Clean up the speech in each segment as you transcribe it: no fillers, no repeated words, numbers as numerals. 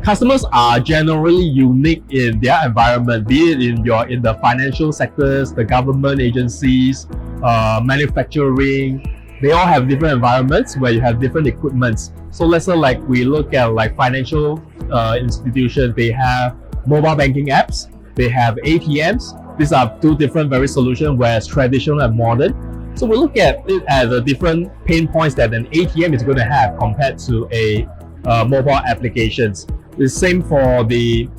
Customers are generally unique in their environment, be it in the financial sectors, the government agencies, manufacturing. They all have different environments where you have different equipments. So let's say like we look at like financial institutions, they have mobile banking apps, they have ATMs. These are two different various solutions, whereas traditional and modern. So we look at it as the different pain points that an ATM is going to have compared to a mobile applications. The same for the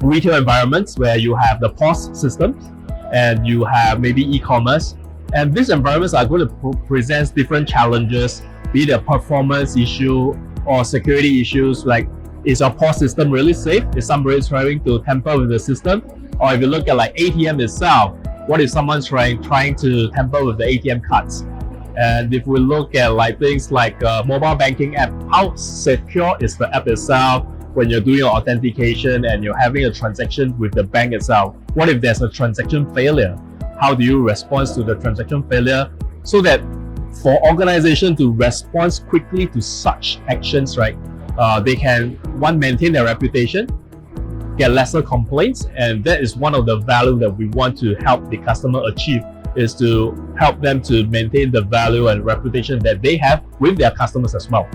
retail environments where you have the POS systems and you have maybe e-commerce. And these environments are going to present different challenges, be it a performance issue or security issues, like is your POS system really safe? Is somebody trying to tamper with the system? Or if you look at like ATM itself, what if someone's trying to tamper with the ATM cards? And if we look at like things like mobile banking app, how secure is the app itself when you're doing your authentication and you're having a transaction with the bank itself? What if there's a transaction failure? How do you respond to the transaction failure? So that for organization to respond quickly to such actions, right? They can, one, maintain their reputation, get lesser complaints, and that is one of the value that we want to help the customer achieve, is to help them to maintain the value and reputation that they have with their customers as well.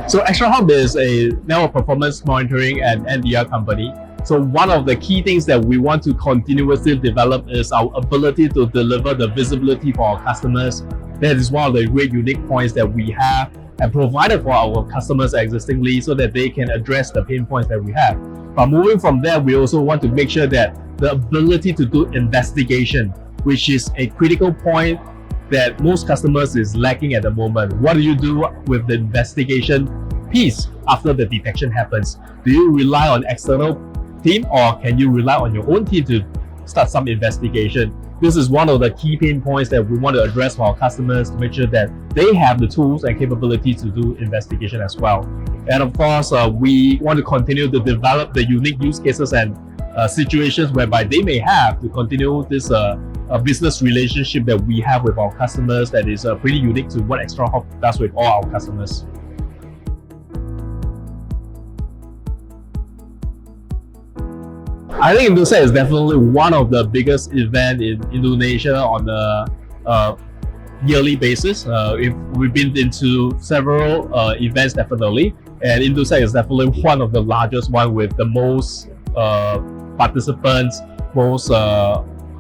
So EXTRAHOP is a network performance monitoring and NDR company. So one of the key things that we want to continuously develop is our ability to deliver the visibility for our customers. That is one of the great unique points that we have and provided for our customers existingly, so that they can address the pain points that we have. But moving from there, we also want to make sure that the ability to do investigation, which is a critical point that most customers is lacking at the moment. What do you do with the investigation piece after the detection happens? Do you rely on external team, or can you rely on your own team to start some investigation? This is one of the key pain points that we want to address for our customers, to make sure that they have the tools and capability to do investigation as well. And of course, we want to continue to develop the unique use cases and situations whereby they may have to continue this business relationship that we have with our customers, that is pretty unique to what EXTRAHOP does with all our customers. I think IndoSec is definitely one of the biggest events in Indonesia on a yearly basis. We've been into several events definitely, and IndoSec is definitely one of the largest one with the most participants, most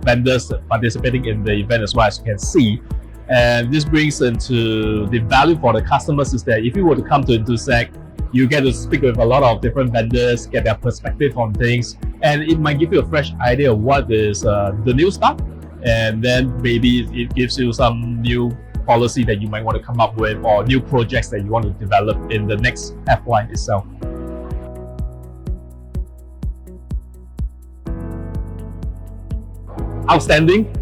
vendors participating in the event as well, as you can see. And this brings into the value for the customers is that if you were to come to IndoSec, you get to speak with a lot of different vendors, get their perspective on things, and it might give you a fresh idea of what is the new stuff, and then maybe it gives you some new policy that you might want to come up with, or new projects that you want to develop in the next FY itself. Outstanding.